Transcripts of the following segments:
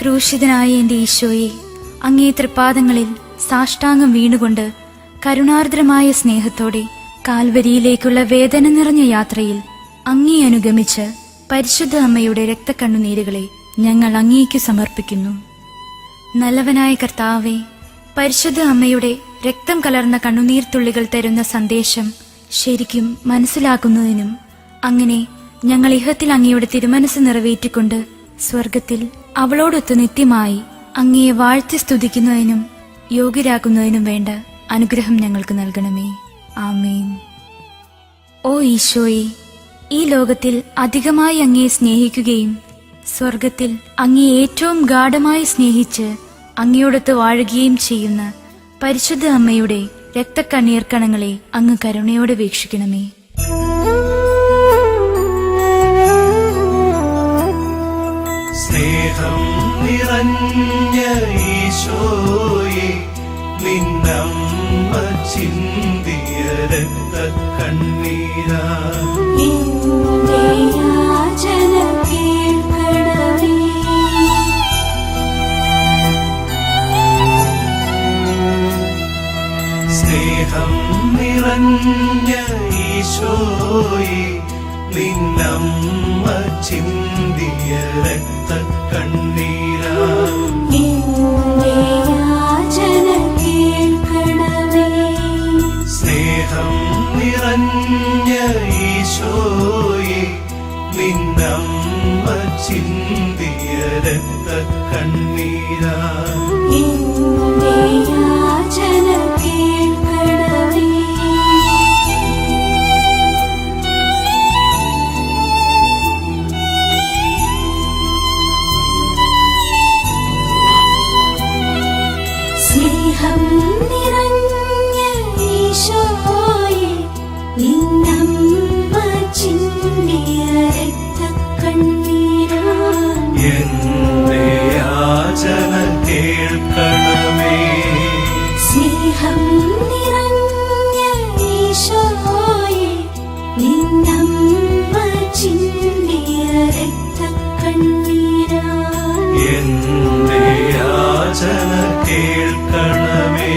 ക്രൂശിതനായ എൻ്റെ ഈശോയെ, അങ്ങേ തൃപ്പാദങ്ങളിൽ സാഷ്ടാംഗം വീണുകൊണ്ട് കരുണാർദ്രമായ സ്നേഹത്തോടെ കാൽവരിയിലേക്കുള്ള വേദന നിറഞ്ഞ യാത്രയിൽ അങ്ങേ അനുഗമിച്ച് പരിശുദ്ധ അമ്മയുടെ രക്തക്കണ്ണുനീരുകളെ ഞങ്ങൾ അങ്ങേക്കു സമർപ്പിക്കുന്നു. നല്ലവനായ കർത്താവേ, പരിശുദ്ധ അമ്മയുടെ രക്തം കലർന്ന കണ്ണുനീർത്തുള്ളികൾ തരുന്ന സന്ദേശം ശരിക്കും മനസ്സിലാക്കുന്നതിനും അങ്ങനെ ഞങ്ങൾ ഇഹത്തിൽ അങ്ങയുടെ തിരുമനസ് നിറവേറ്റിക്കൊണ്ട് സ്വർഗത്തിൽ അവളോടൊത്ത് നിത്യമായി അങ്ങയെ വാഴ്ത്തി സ്തുതിക്കുന്നതിനും യോഗ്യരാക്കുന്നതിനും വേണ്ട അനുഗ്രഹം ഞങ്ങൾക്ക് നൽകണമേ. ആമേൻ. ഓ ഈശോയെ, ഈ ലോകത്തിൽ അധികമായി അങ്ങയെ സ്നേഹിക്കുകയും സ്വർഗത്തിൽ അങ്ങയെ ഏറ്റവും ഗാഢമായി സ്നേഹിച്ച് അങ്ങയോടൊത്ത് വാഴുകയും ചെയ്യുന്ന പരിശുദ്ധ അമ്മയുടെ രക്തക്കണ്ണീർ കണങ്ങളെ അങ്ങ് കരുണയോടെ വീക്ഷിക്കണമേ. സ്നേഹം നിറഞ്ഞ ഈശോയെ, നിന്നമ്മ ചിന്തിയ രക്തക്കണ്ണീരാ സ്നേഹം നിറഞ്ഞ ഈശോയെ, നിന്നമ്മ ചിന്തിയ രക്തക്കണ്ണീരാ സ്നേഹം നിറഞ്ഞ ഈശോയെ, നിന്നമ്മ ചിന്തിയ രക്തക്കണ്ണീരാ സ്നേഹം നിറഞ്ഞ ഈശോയെ, നിന്നമ്മ ചിന്തിയ രക്തക്കണ്ണീരാ എന്റെ യാചന കേൾക്കണമേ. സ്നേഹം നിറഞ്ഞ ഈശോയെ, നിന്നമ്മ ചിന്തിയ രക്തക്കണ്ണീരാ എന്റെ യാചന കേൾക്കണമേ.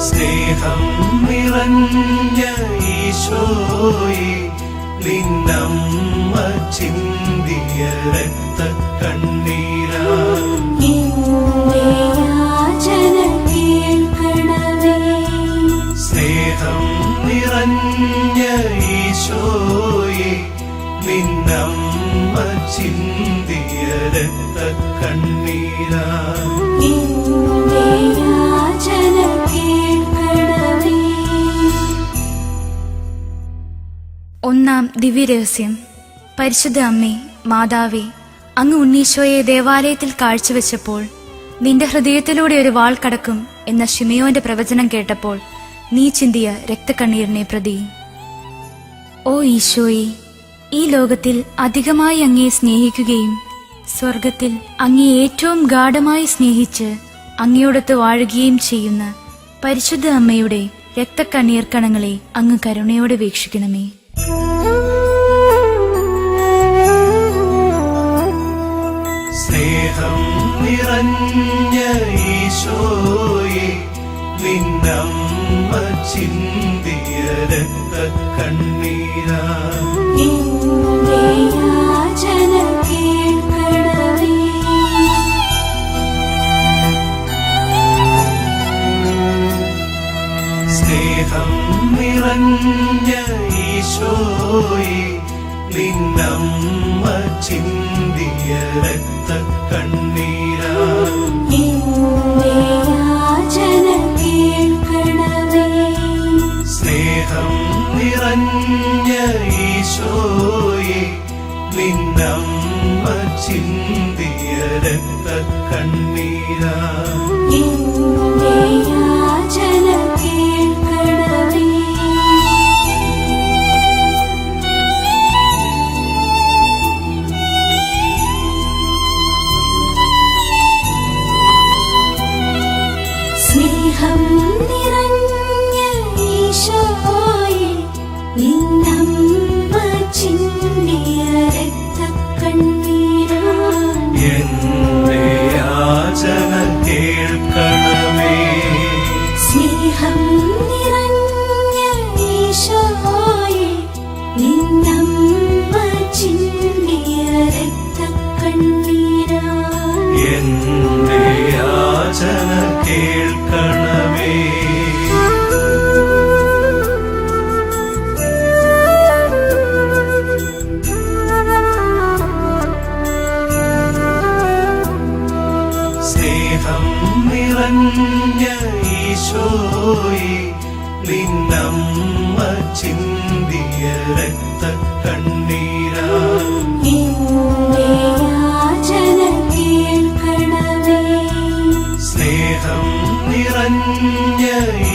സ്നേഹം നിറഞ്ഞ ഈശോയെ, നിന്നമ്മ ചിന്തിയ രക്തക്കണ്ണീരാ സ്നേഹം നിറഞ്ഞ ഈശോയെ, നിന്നമ്മ ചിന്തിയ രക്തക്കണ്ണീരാ ഒന്നാം ദിവ്യരഹസ്യം. പരിശുദ്ധ അമ്മേ, മാതാവേ, അങ്ങ് ഉണ്ണീശോയെ ദേവാലയത്തിൽ കാഴ്ചവെച്ചപ്പോൾ നിന്റെ ഹൃദയത്തിലൂടെ ഒരു വാൾ കടക്കും എന്ന ശിമയോന്റെ പ്രവചനം കേട്ടപ്പോൾ നീ ചിന്തിയ രക്തക്കണ്ണീരിനെ പ്രതി. ഓ ഈശോയെ, ഈ ലോകത്തിൽ അധികമായി അങ്ങയെ സ്നേഹിക്കുകയും സ്വർഗത്തിൽ അങ്ങയെ ഏറ്റവും ഗാഢമായി സ്നേഹിച്ച് അങ്ങയോടൊത്ത് വാഴുകയും ചെയ്യുന്ന പരിശുദ്ധ അമ്മയുടെ രക്തക്കണ്ണീർ കണങ്ങളെ അങ്ങ് കരുണയോടെ വീക്ഷിക്കണമേ. സ്നേഹം നിറഞ്ഞ ഈശോയെ, നിന്നമ്മ ചിന്തിയ രക്തക്കണ്ണീരാ സ്നേഹം നിറഞ്ഞ ഈശോയെ, നിന്നമ്മ ചിന്തിയ രക്തക്കണ്ണീരാ സ്നേഹം നിറഞ്ഞ ഈശോയെ, നിന്നമ്മ ചിന്തിയ രക്തക്കണ്ണീരാ സ്നേഹം നിറഞ്ഞ ഈശോയെ നിന്നമ്മ ചിന്തിയ രക്തക്കണ്ണീരാൽ എന്റെ യാചന കേൾക്കണമേ. സ്നേഹം നിറഞ്ഞ ഈശോയെ നിന്നമ്മ ചിന്തിയ രക്തക്കണ്ണീരാൽ എന്റെ യാചന കേൾക്കണമേ. സ്നേഹം നിറഞ്ഞ ഈശോയെ നിന്നമ്മ ചിന്തിയ രക്തക്കണ്ണീരാൽ എന്റെ യാചന കേൾക്കണമേ. സ്നേഹം നിറഞ്ഞ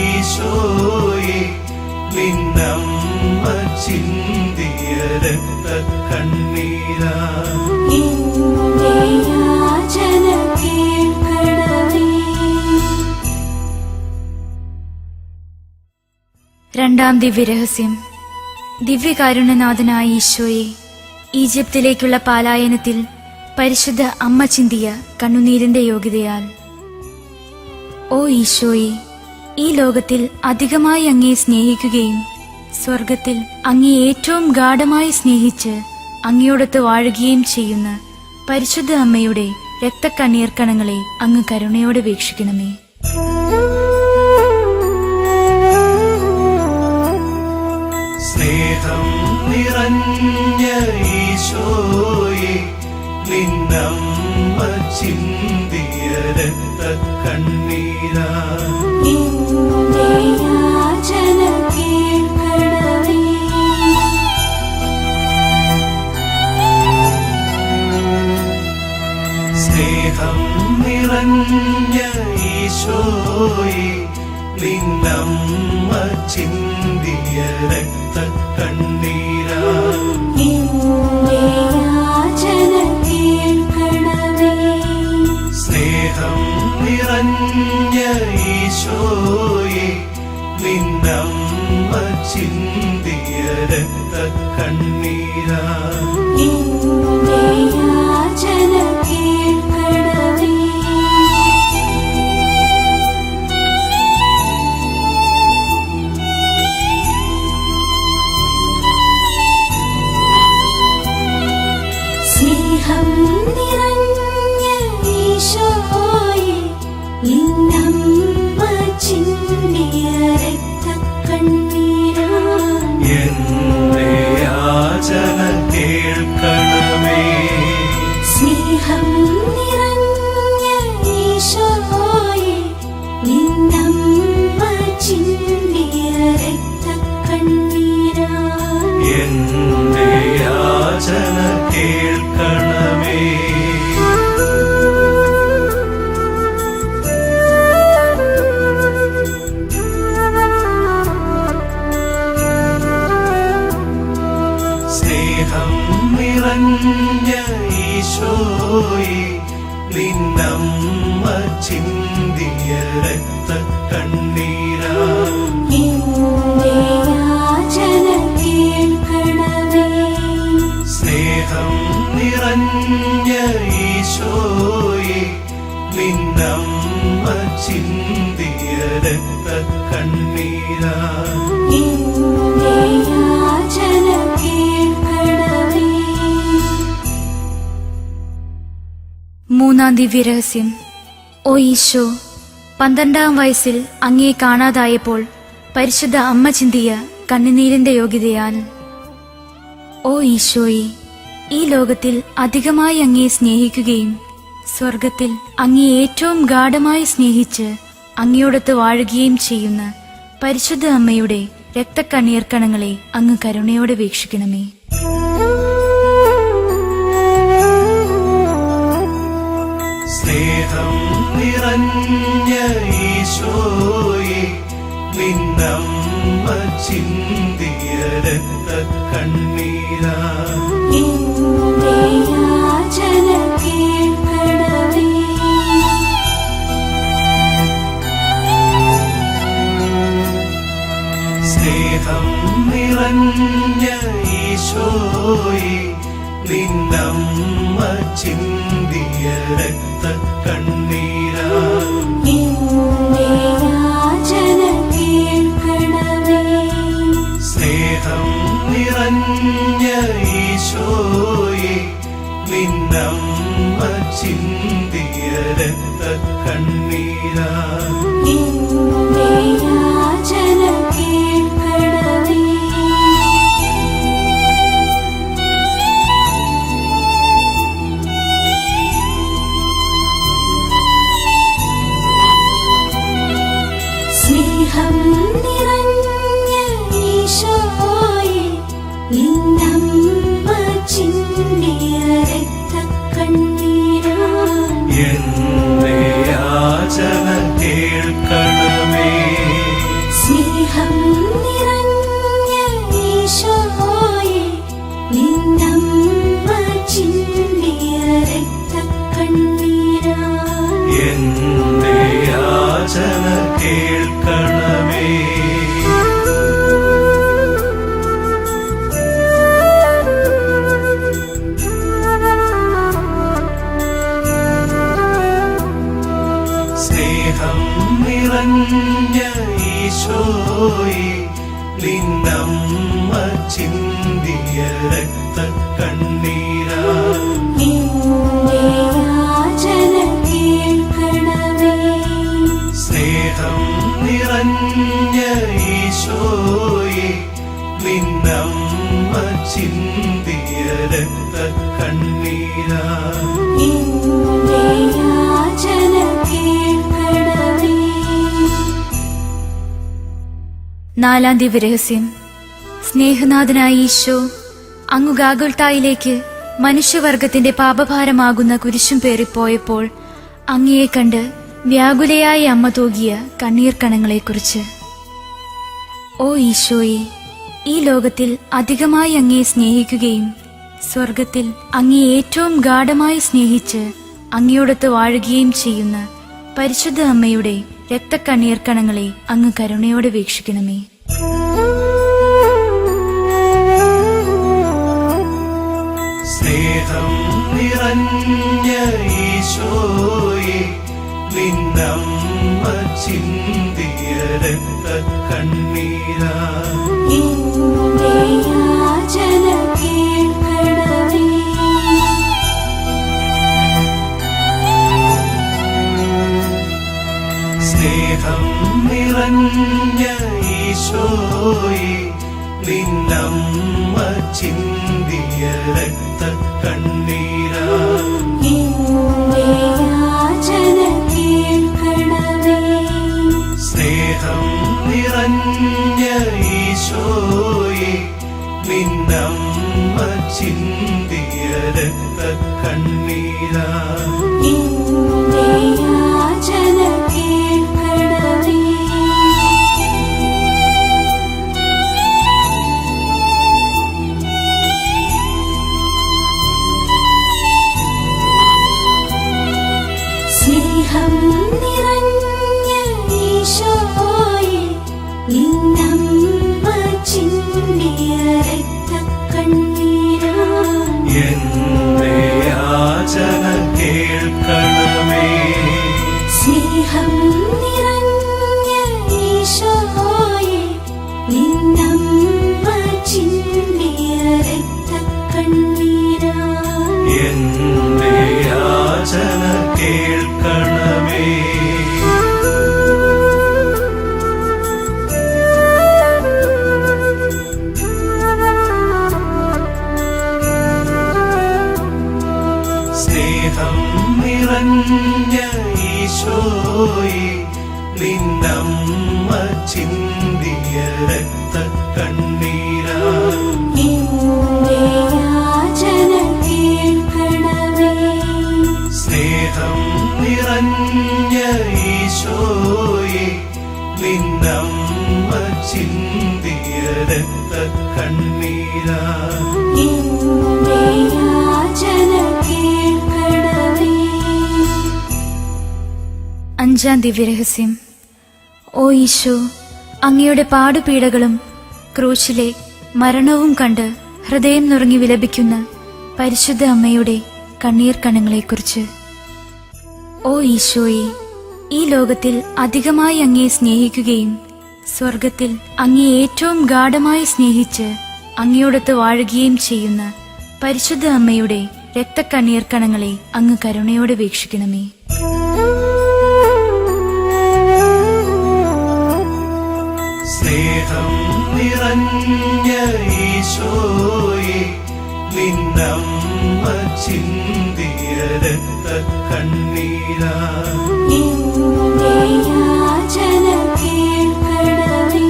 ഈശോയെ നിന്നമ്മ ചിന്തിയ രക്തക്കണ്ണീരാൽ എന്റെ യാചന കേൾക്കണമേ. രണ്ടാം ദിവ്യരഹസ്യം. ദിവ്യകാരുണ്യനാഥനായ ഈശോയെ, ഈജിപ്തിലേക്കുള്ള പാലായനത്തിൽ പരിശുദ്ധ അമ്മ ചിന്തിയ കണ്ണുനീരിന്റെ യോഗ്യതയാൽ. ഓ ഈശോയെ, ഈ ലോകത്തിൽ അധികമായി അങ്ങയെ സ്നേഹിക്കുകയും സ്വർഗത്തിൽ അങ്ങയെ ഏറ്റവും ഗാഢമായി സ്നേഹിച്ച് അങ്ങയോടൊത്ത് വാഴുകയും ചെയ്യുന്ന പരിശുദ്ധ അമ്മയുടെ രക്തക്കണ്ണീർ കണങ്ങളെ അങ്ങ് കരുണയോടെ വീക്ഷിക്കണമേ. സ്നേഹം നിറഞ്ഞ ഈശോയെ നിന്നമ്മ ചിന്തിയ രക്തക്കണ്ണീരാൽ എന്റെ യാചന കേൾക്കണമേ. സ്നേഹം നിറഞ്ഞ ഈശോയെ നിന്നമ്മ ചിന്തിയ രക്തക്കണ്ണീരാൽ എന്റെ യാചന കേൾക്കണമേ. സ്നേഹം നിറഞ്ഞ ഈശോയെ നിന്നമ്മ ചിന്തിയ രക്തക്കണ്ണീരാൽ എന്റെ യാചന കേൾക്കണമേ. സ്നേഹം നിറഞ്ഞ ഈശോയെ നിന്നമ്മ ചിന്തിയ രക്തക്കണ്ണീരാൽ എന്റെ യാചന കേൾക്കണമേ. സ്നേഹം നിറഞ്ഞ ഈശോയെ നിന്നമ്മ ചിന്തിയ രക്തക്കണ്ണീരാൽ എന്റെ യാചന കേൾക്കണമേ. സ്നേഹം നിറഞ്ഞ ഈശോയെ നിന്നമ്മ ചിന്തിയ രക്തക്കണ്ണീരാൽ എന്റെ യാചന കേൾക്കണമേ. സ്നേഹം നിറഞ്ഞ ഈശോയെ നിന്നമ്മ ചിന്തിയ രക്തക്കണ്ണീരാൽ എന്റെ യാചന കേൾക്കണമേ. മൂന്നാം ദിവ്യരഹസ്യം. ഓ ഈശോ, 12-ാം വയസ്സിൽ അങ്ങയെ കാണാതായപ്പോൾ പരിശുദ്ധ അമ്മ ചിന്തിയ കണ്ണുനീരിന്റെ യോഗ്യതയാൽ. ഓ ഈശോയെ, ഈ ലോകത്തിൽ അധികമായി അങ്ങയെ സ്നേഹിക്കുകയും സ്വർഗത്തിൽ അങ്ങയെ ഏറ്റവും ഗാഢമായി സ്നേഹിച്ച് അങ്ങയോടൊത്ത് വാഴുകയും ചെയ്യുന്ന പരിശുദ്ധ അമ്മയുടെ രക്തക്കണ്ണീർ കണങ്ങളെ അങ്ങ് കരുണയോടെ വീക്ഷിക്കണമേ. സ്നേഹം നിറഞ്ഞ ഈശോയെ നിന്നമ്മ ചിന്തിയ രക്തക്കണ്ണീരാൽ എന്റെ യാചന കേൾക്കണമേ. സ്നേഹം നിറഞ്ഞ ഈശോയെ നിന്നമ്മ ചിന്തിയ രക്തക്കണ്ണീരാ എന്റെ യാചന കേൾക്കണമേ. സ്നേഹം നിറഞ്ഞ ഈശോയെ നിന്നമ്മ ചിന്തിയ രക്തക്കണ്ണീരാ എന്റെ യാചന കേൾക്കണമേ. സ്നേഹം നിറഞ്ഞ ഈശോയെ നിന്നമ്മ ചിന്തിയ രക്തക്കണ്ണീരാ എന്റെ യാചന കേൾക്കണമേ. സ്നേഹം നിറഞ്ഞ ഈശോയെ നിന്നമ്മ ചിന്തിയ രക്തക്കണ്ണീരാ എന്റെ യാചന കേൾക്കണമേ. സ്നേഹം നിറഞ്ഞ ഈശോയെ നിന്നമ്മ ചിന്തിയ രക്തക്കണ്ണീരാ എന്റെ യാചന കേൾക്കണമേ. സ്നേഹം നിറഞ്ഞ ഈശോയെ നിന്നമ്മ ചിന്തിയ രക്തക്കണ്ണീരാ എന്റെ യാചന കേൾക്കണമേ. നാലാം ദിവ്യരഹസ്യം. സ്നേഹനാഥനായ ഈശോ അങ്ങു ഗാഗുൽത്തായിലേക്ക് മനുഷ്യവർഗത്തിന്റെ പാപഭാരമാകുന്ന കുരിശും പേറിപ്പോയപ്പോൾ അങ്ങയെ കണ്ട് വ്യാകുലയായ അമ്മ തൂകിയ കണ്ണീർ കണങ്ങളെക്കുറിച്ച്. ഓ ഈശോയെ, ഈ ലോകത്തിൽ അധികമായി അങ്ങയെ സ്നേഹിക്കുകയും സ്വർഗത്തിൽ അങ്ങയെ ഏറ്റവും ഗാഢമായി സ്നേഹിച്ച് അങ്ങയോടൊത്ത് വാഴുകയും ചെയ്യുന്ന പരിശുദ്ധ അമ്മയുടെ രക്തക്കണ്ണീർ കണങ്ങളെ അങ്ങ് കരുണയോടെ വീക്ഷിക്കണമേ. സ്നേഹം നിറഞ്ഞ ഈശോയെ നിന്നമ്മ ചിന്തിയ രക്തക്കണ്ണീരാ എന്റെ യാചന കേൾക്കണമേ. സ്നേഹം നിറഞ്ഞ ഈശോയെ നിന്നമ്മ ചിന്തിയ രക്തക്കണ്ണീരാ എന്റെ യാചന കേൾക്കണമേ. സ്നേഹം നിറഞ്ഞ ഈശോയെ നിന്നമ്മ ചിന്തിയ രക്തക്കണ്ണീരാ എന്റെ യാചന കേൾക്കണമേ. സ്നേഹം നിറഞ്ഞ ഈശോയെ നിന്നമ്മ ചിന്തിയ രക്തക്കണ്ണീരാ എന്റെ യാചന കേൾക്കണമേ. സ്നേഹം നിറഞ്ഞ ഈശോയെ നിന്നമ്മ ചിന്തിയ രക്തക്കണ്ണീരാ എന്റെ യാചന കേൾക്കണമേ. സ്നേഹം നിറഞ്ഞ ഈശോയെ നിന്നമ്മ ചിന്തിയ രക്തക്കണ്ണീരാ എന്റെ യാചന കേൾക്കണമേ. സ്നേഹം നിറഞ്ഞ ഈശോയെ നിന്നമ്മ ചിന്തിയ രക്തക്കണ്ണീരാ എന്റെ യാചന കേൾക്കണമേ. അഞ്ചാം ദിവ്യരഹസ്യം. ഓ ഈശോ, അങ്ങയുടെ പാടുപീഡകളും ക്രൂശിലെ മരണവും കണ്ട് ഹൃദയം നുറുങ്ങി വിലപിക്കുന്ന പരിശുദ്ധ അമ്മയുടെ കണ്ണീർ കണങ്ങളെക്കുറിച്ച്. ഓ ഈശോയെ, ഈ ലോകത്തിൽ അധികമായി അങ്ങയെ സ്നേഹിക്കുകയും സ്വർഗത്തിൽ അങ്ങയെ ഏറ്റവും ഗാഢമായി സ്നേഹിച്ച് അങ്ങയോടൊത്ത് വാഴുകയും ചെയ്യുന്ന പരിശുദ്ധ അമ്മയുടെ രക്തക്കണ്ണീർ കണങ്ങളെ അങ്ങ് കരുണയോടെ വീക്ഷിക്കണമേ. സ്നേഹം നിറഞ്ഞ ഈശോയെ, നിന്നമ്മ ചിന്തിയ രക്തക്കണ്ണീരാ എന്റെ യാചന കേൾക്കണമേ.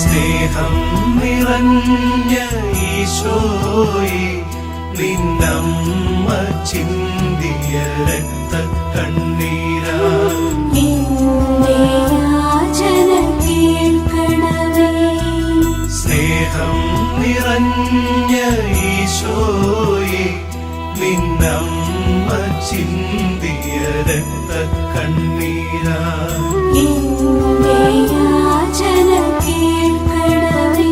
സ്നേഹം നിറഞ്ഞ ഈശോയെ, നിന്നമ്മ ചിന്തിയ രക്തക്കണ്ണീരാ എന്റെ യാചന കേൾക്കണമേ. സ്നേഹം നിറഞ്ഞ ഈശോയെ, നിന്നമ്മ ചിന്തിയ രക്തക്കണ്ണീരാ എന്റെ യാചന കേൾക്കണമേ.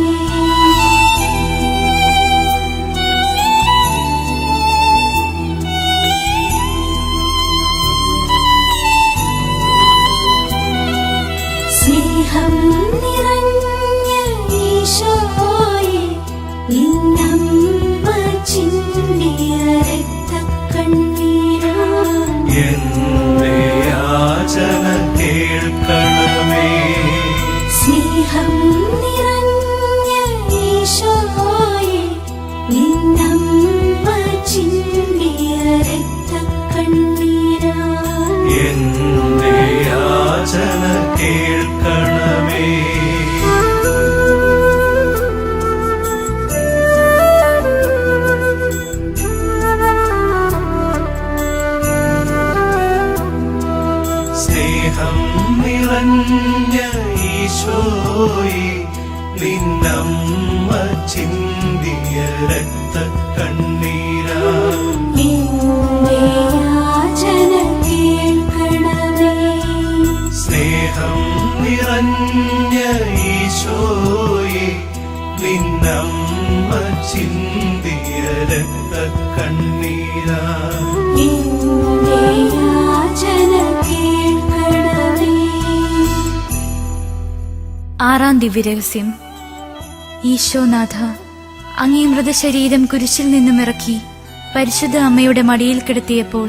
സ്നേഹം നിറഞ്ഞ ഈശോയെ, നിന്നമ്മ ചിന്തിയ രക്തക്കണ്ണീരാ എന്റെ യാചന കേൾക്കണമേ. സ്നേഹം നിറഞ്ഞ ഈശോയെ, നിന്നമ്മ ചിന്തിയ രക്തക്കണ്ണീരാ എന്റെ യാചന കേൾക്കണമേ. സ്നേഹം നിറഞ്ഞ ഈശോയെ, നിന്നമ്മ ചിന്തിയ രക്തക്കണ്ണീരാ എന്റെ യാചന കേൾക്കണമേ. സ്നേഹം നിറഞ്ഞ ഈശോയെ, നിന്നമ്മ ചിന്തിയ രക്തക്കണ്ണീരാ എന്റെ യാചന കേൾക്കണമേ. ആറാം ദിവ്യരഹസ്യം. ഈശോനാഥ, അങ്ങേ മൃതശരീരം കുരിശിൽ നിന്നും ഇറക്കി പരിശുദ്ധ അമ്മയുടെ മടിയിൽ കിടത്തിയപ്പോൾ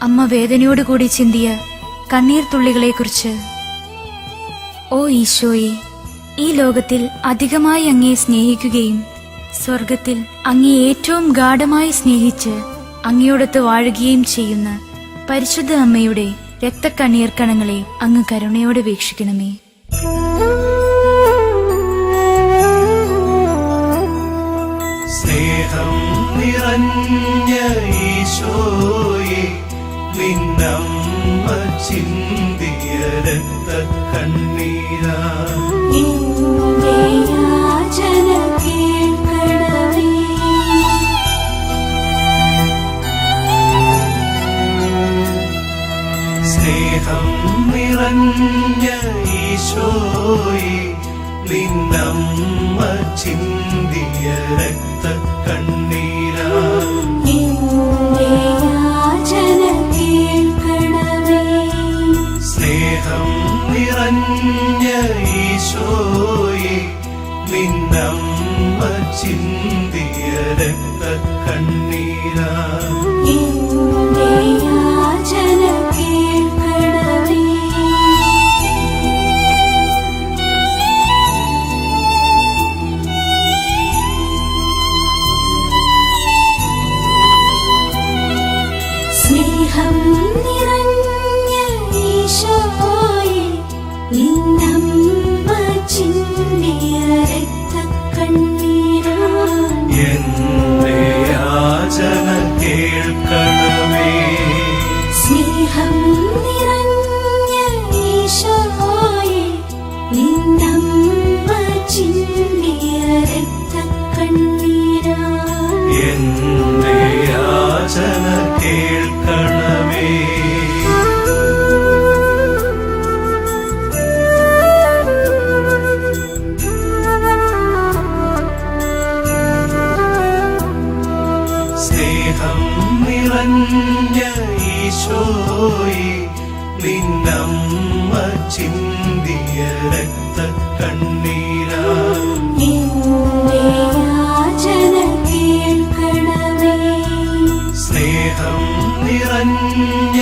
അമ്മ വേദനയോടുകൂടി ചിന്തിയ കണ്ണീർ തുള്ളികളെക്കുറിച്ച്. ഓ ഈശോയെ, ഈ ലോകത്തിൽ അധികമായി അങ്ങയെ സ്നേഹിക്കുകയും സ്വർഗത്തിൽ അങ്ങയെ ഏറ്റവും ഗാഢമായി സ്നേഹിച്ച് അങ്ങയോടൊത്ത് വാഴുകയും ചെയ്യുന്ന പരിശുദ്ധ അമ്മയുടെ രക്തക്കണ്ണീർ കണങ്ങളെ അങ്ങ് കരുണയോടെ വീക്ഷിക്കണമേ. സ്നേഹം നിറഞ്ഞ ഈശോയെ, നിന്നമ്മ ചിന്തിയ രക്തക്കണ്ണീരാ എന്റെ യാചന കേൾക്കണമേ. സ്നേഹം നിറഞ്ഞ ഈശോയെ, നിന്നമ്മ ചിന്തിയ രക്തക്കണ്ണീരാ എന്റെ യാചന കേൾക്കണമേ. സ്നേഹം നിറഞ്ഞ ഈശോയെ, നിന്നമ്മ ചിന്തിയ രക്തക്കണ്ണീരാ എന്റെ യാചന കേൾക്കണമേ. സ്നേഹം നിറഞ്ഞ ഈശോയെ, നിന്നമ്മ ചിന്തിയ രക്തക്കണ്ണീരാ എന്റെ യാചന കേൾക്കണമേ. സ്നേഹം നിറഞ്ഞ ഈശോയെ, നിന്നമ്മ ചിന്തിയ രക്തക്കണ്ണീരാ എന്റെ യാചന കേൾക്കണമേ. ഈശോയെ നിന്നമ്മ ചിന്തിയ രക്തക്കണ്ണീരാ എന്റെ യാചന കേൾക്കണമേ. സ്നേഹം നിറഞ്ഞ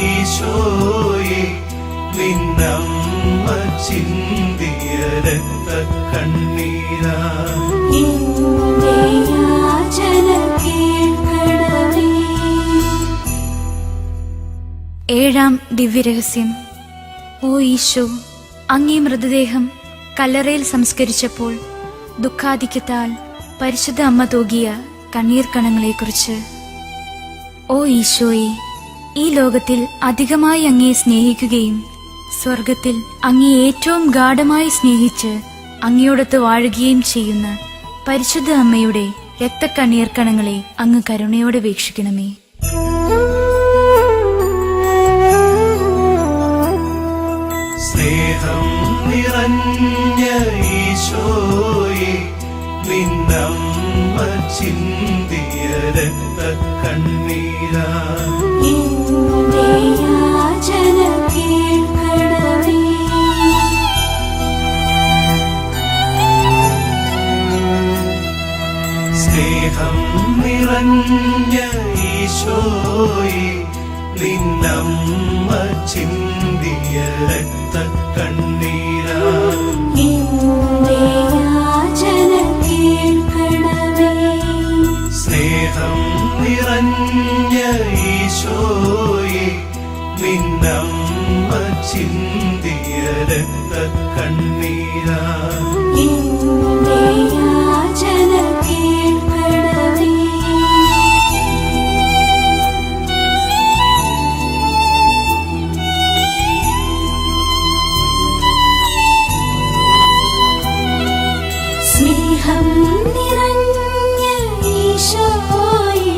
ഈശോയെ നിന്നമ്മ ചിന്തിയ രക്തക്കണ്ണീരാ എന്റെ യാചന കേൾക്കണമേ. ഏഴാം ദിവ്യരഹസ്യം. ഓ ഈശോ, അങ്ങേ മൃതദേഹം കല്ലറയിൽ സംസ്കരിച്ചപ്പോൾ ദുഃഖാധിക്യത്താൽ പരിശുദ്ധ അമ്മ തൂകിയ കണ്ണീർ കണങ്ങളെക്കുറിച്ച്. ഓ ഈശോയെ, ഈ ലോകത്തിൽ അധികമായി അങ്ങേ സ്നേഹിക്കുകയും സ്വർഗത്തിൽ അങ്ങേ ഏറ്റവും ഗാഢമായി സ്നേഹിച്ച് അങ്ങയോടൊത്ത് വാഴുകയും ചെയ്യുന്ന പരിശുദ്ധ അമ്മയുടെ രക്തക്കണ്ണീർ കണങ്ങളെ അങ്ങ് കരുണയോടെ വീക്ഷിക്കണമേ. സ്നേഹം നിറഞ്ഞ ഈശോയെ നിന്നമ്മ ചിന്തിയ രക്തക്കണ്ണീരാ എന്റെ യാചന കേൾക്കണമേ. സ്നേഹം നിറഞ്ഞ ഈശോയെ നിന്നമ്മ ചിന്തിയ രക്തക്കണ്ണീരാ എന്റെ യാചന കേൾക്കണമേ. സ്നേഹം നിറഞ്ഞ ഈശോയെ നിന്നമ്മ ചിന്തിയ രക്തക്കണ്ണീരാ എന്റെ യാചന കേൾക്കണമേ. സ്നേഹം നിറഞ്ഞ ഈശോയെ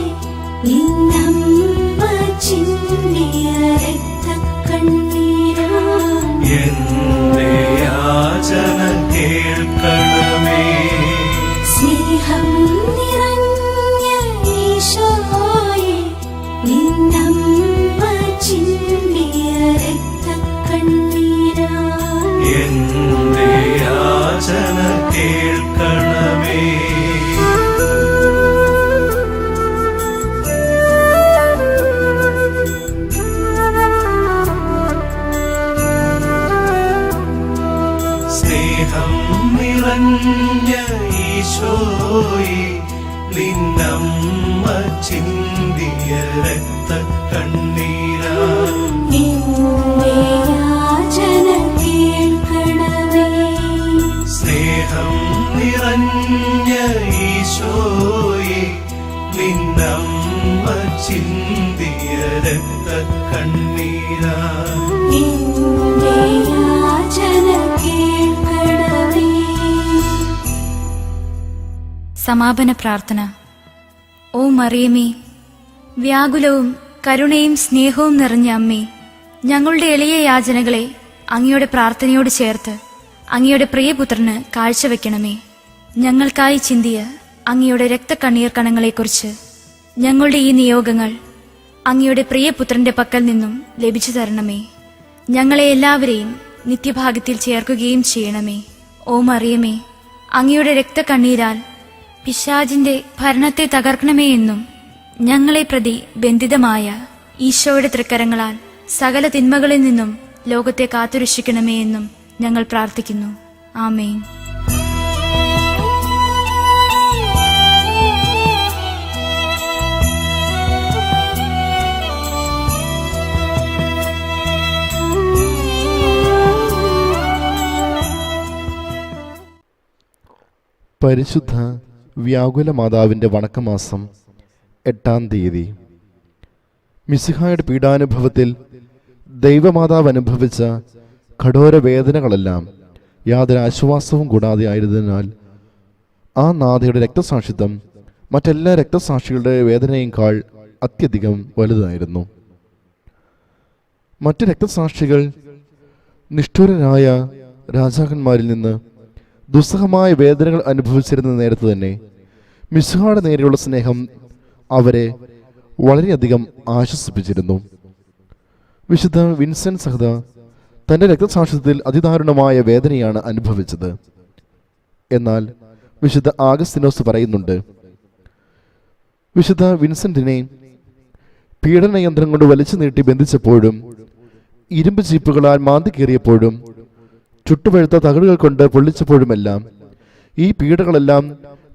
നിന്നമ്മ ചിന്തിയ രക്തക്കണ്ണീരാ എന്റെ യാചന കേൾക്കണമേ സ്നേഹം നിറഞ്ഞ ഈശോയെ നിന്നമ്മ ചിന്തിയ രക്തക്കണ്ണീരാ എന്റെ യാചന കേൾക്കണമേ സ്നേഹം നിറഞ്ഞ ഈശോയെ നിന്നമ്മ ചിന്തിയ രക്തക്കണ്ണീരാ എന്റെ യാചന കേൾക്കണമേ. സ്നേഹം നിറഞ്ഞ ഈശോയെ നിന്നമ്മ ചിന്തിയ രക്തക്കണ്ണീരാ എന്റെ യാചന കേൾക്കണമേ. സമാപന പ്രാർത്ഥന. ഓ മറിയമേ, വ്യാകുലവും കരുണയും സ്നേഹവും നിറഞ്ഞ അമ്മേ, ഞങ്ങളുടെ എളിയ യാചനകളെ അങ്ങയുടെ പ്രാർത്ഥനയോട് ചേർത്ത് അങ്ങയുടെ പ്രിയപുത്രന് കാഴ്ചവെക്കണമേ. ഞങ്ങൾക്കായി ചിന്തിയ അങ്ങയുടെ രക്തക്കണ്ണീർ കണങ്ങളെക്കുറിച്ച് ഞങ്ങളുടെ ഈ നിയോഗങ്ങൾ അങ്ങയുടെ പ്രിയപുത്രന്റെ പക്കൽ നിന്നും ലഭിച്ചു തരണമേ. ഞങ്ങളെ എല്ലാവരെയും നിത്യഭാഗ്യത്തിൽ ചേർക്കുകയും ചെയ്യണമേ. ഓ മറിയമേ, അങ്ങയുടെ രക്തക്കണ്ണീരാൽ പിശാചിന്റെ ഭരണത്തെ തകർക്കണമേ എന്നും ഞങ്ങളെ പ്രതി ബന്ധിതമായ ഈശോയുടെ തൃക്കരങ്ങളാൽ സകല തിന്മകളിൽ നിന്നും ലോകത്തെ കാത്തുരക്ഷിക്കണമേ എന്നും ഞങ്ങൾ പ്രാർത്ഥിക്കുന്നു. ആമേൻ. പരിശുദ്ധ വ്യാകുല മാതാവിൻ്റെ വണക്കമാസം 8-ാം തീയതി. മിശിഹായുടെ പീഡാനുഭവത്തിൽ ദൈവമാതാവ് അനുഭവിച്ച കഠോര വേദനകളെല്ലാം യാതൊരു ആശ്വാസവും കൂടാതെ ആയിരുന്നതിനാൽ ആ നാഥയുടെ രക്തസാക്ഷിത്വം മറ്റെല്ലാ രക്തസാക്ഷികളുടെ വേദനയേക്കാൾ അത്യധികം വലുതായിരുന്നു. മറ്റു രക്തസാക്ഷികൾ നിഷ്ഠുരരായ രാജാക്കന്മാരിൽ നിന്ന് ദുസ്സഹമായ വേദനകൾ അനുഭവിച്ചിരുന്ന നേരത്ത് തന്നെ മിശിഹായുടെ നേരെയുള്ള സ്നേഹം അവരെ വളരെയധികം ആശ്വസിപ്പിച്ചിരുന്നു. വിശുദ്ധ വിൻസെന്റ് സഹദ തൻ്റെ രക്തസാക്ഷിത്വത്തിൽ അതിദാരുണമായ വേദനയാണ് അനുഭവിച്ചത്. എന്നാൽ വിശുദ്ധ ആഗസ്തിനോസ് പറയുന്നുണ്ട്, വിശുദ്ധ വിൻസെന്റിനെ പീഡനയന്ത്രം കൊണ്ട് വലിച്ചു നീട്ടി ബന്ധിച്ചപ്പോഴും, ഇരുമ്പ് ചീപ്പുകളാൽ മാന്തി കീറിയപ്പോഴും, ചുട്ടുപഴുത്ത തകിടുകൾ കൊണ്ട് പൊള്ളിച്ചപ്പോഴുമെല്ലാം ഈ പീഡകളെല്ലാം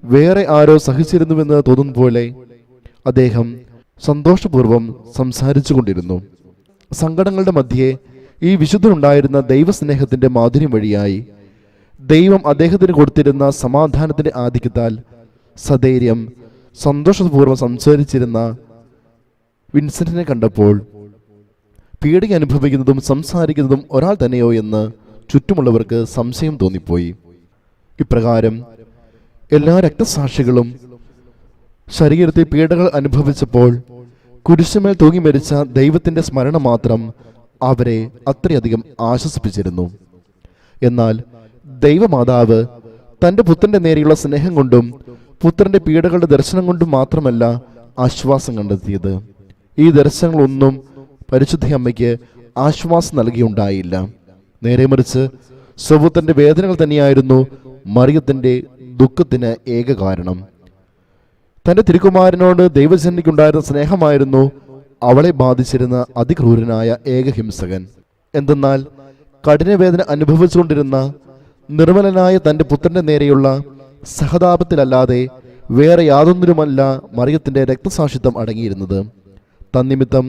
വേറെ ആരോ സഹിച്ചിരുന്നുവെന്ന് തോന്നുന്ന പോലെ അദ്ദേഹം സന്തോഷപൂർവ്വം സംസാരിച്ചു കൊണ്ടിരുന്നു. സങ്കടങ്ങളുടെ മധ്യേ ഈ വിശുദ്ധനുണ്ടായിരുന്ന ദൈവസ്നേഹത്തിന്റെ മാധുര്യം വഴിയായി ദൈവം അദ്ദേഹത്തിന് കൊടുത്തിരുന്ന സമാധാനത്തിന്റെ ആധിക്യത്താൽ സധൈര്യം സന്തോഷപൂർവ്വം സംസാരിച്ചിരുന്ന വിൻസെന്റിനെ കണ്ടപ്പോൾ പീഡന അനുഭവിക്കുന്നതും സംസാരിക്കുന്നതും ഒരാൾ തന്നെയോ എന്ന് ചുറ്റുമുള്ളവർക്ക് സംശയം തോന്നിപ്പോയി. ഇപ്രകാരം എല്ലാ രക്തസാക്ഷികളും ശരീരത്തിൽ പീഡകൾ അനുഭവിച്ചപ്പോൾ കുരിശുമേൽ തൂങ്ങി മരിച്ച ദൈവത്തിന്റെ സ്മരണ മാത്രം അവരെ അത്രയധികം ആശ്വസിപ്പിച്ചിരുന്നു. എന്നാൽ ദൈവമാതാവ് തന്റെ പുത്രന്റെ നേരെയുള്ള സ്നേഹം കൊണ്ടും പുത്രന്റെ പീഡകളുടെ ദർശനം കൊണ്ടും മാത്രമല്ല ആശ്വാസം കണ്ടെത്തിയത്. ഈ ദർശനങ്ങളൊന്നും പരിശുദ്ധ അമ്മയ്ക്ക് ആശ്വാസം നൽകിയുണ്ടായില്ല. നേരെ മറിച്ച് സ്വപുത്രന്റെ വേദനകൾ തന്നെയായിരുന്നു മറിയത്തിന്റെ ദുഃഖത്തിന് ഏക കാരണം. തന്റെ തിരുക്കുമാരനോട് ദൈവജനനിക്കുണ്ടായിരുന്ന സ്നേഹമായിരുന്നു അവളെ ബാധിച്ചിരുന്ന അതിക്രൂരനായ ഏക ഹിംസകൻ. എന്തെന്നാൽ കഠിനവേദന അനുഭവിച്ചുകൊണ്ടിരുന്ന നിർമ്മലനായ തന്റെ പുത്രന്റെ നേരെയുള്ള സഹതാപത്തിലല്ലാതെ വേറെ യാതൊന്നിനുമല്ല മറിയത്തിന്റെ രക്തസാക്ഷിത്വം അടങ്ങിയിരുന്നത്. തന്നിമിത്തം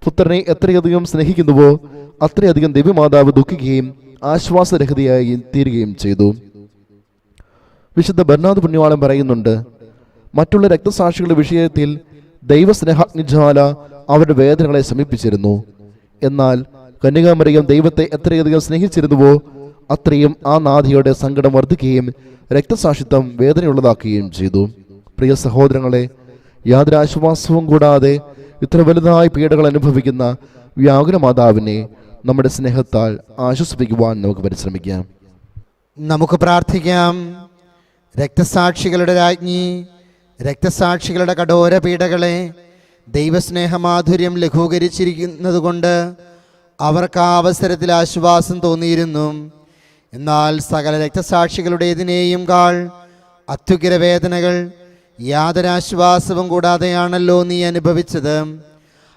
പുത്രനെ എത്രയധികം സ്നേഹിക്കുന്നുവോ അത്രയധികം ദൈവമാതാവ് ദുഃഖിക്കുകയും ആശ്വാസരഹിതയായി തീരുകയും ചെയ്തു. വിശുദ്ധ ബർനാദ് പുണ്യവാളൻ പറയുന്നുണ്ട്, മറ്റുള്ള രക്തസാക്ഷികളുടെ വിഷയത്തിൽ ദൈവസ്നേഹാഗ്നിജ്വാല അവരുടെ വേദനകളെ ശമിപ്പിച്ചിരുന്നു. എന്നാൽ കന്യകാമറിയം ദൈവത്തെ എത്രയധികം സ്നേഹിച്ചിരുന്നുവോ അത്രയും ആ നാഥിയുടെ സങ്കടം വർദ്ധിക്കുകയും രക്തസാക്ഷിത്വം വേദനയുള്ളതാക്കുകയും ചെയ്തു. പ്രിയ സഹോദരങ്ങളെ, യാതൊരു ആശ്വാസവും കൂടാതെ ഇത്ര വലുതായ പീഡകൾ അനുഭവിക്കുന്ന വ്യാകുല മാതാവിനെ നമ്മുടെ സ്നേഹത്താൽ ആശ്വസിപ്പിക്കുവാൻ നമുക്ക് പരിശ്രമിക്കാം. നമുക്ക് പ്രാർത്ഥിക്കാം. രക്തസാക്ഷികളുടെ രാജ്ഞി, രക്തസാക്ഷികളുടെ കഠോര പീഡകളെ ദൈവസ്നേഹമാധുര്യം ലഘൂകരിച്ചിരിക്കുന്നതുകൊണ്ട് അവർക്ക് ആ അവസരത്തിൽ ആശ്വാസം തോന്നിയിരുന്നു. എന്നാൽ സകല രക്തസാക്ഷികളുടേതിനെയും കാൾ അത്യുഗ്ര വേദനകൾ യാതൊരാശ്വാസവും കൂടാതെയാണല്ലോ നീ അനുഭവിച്ചത്.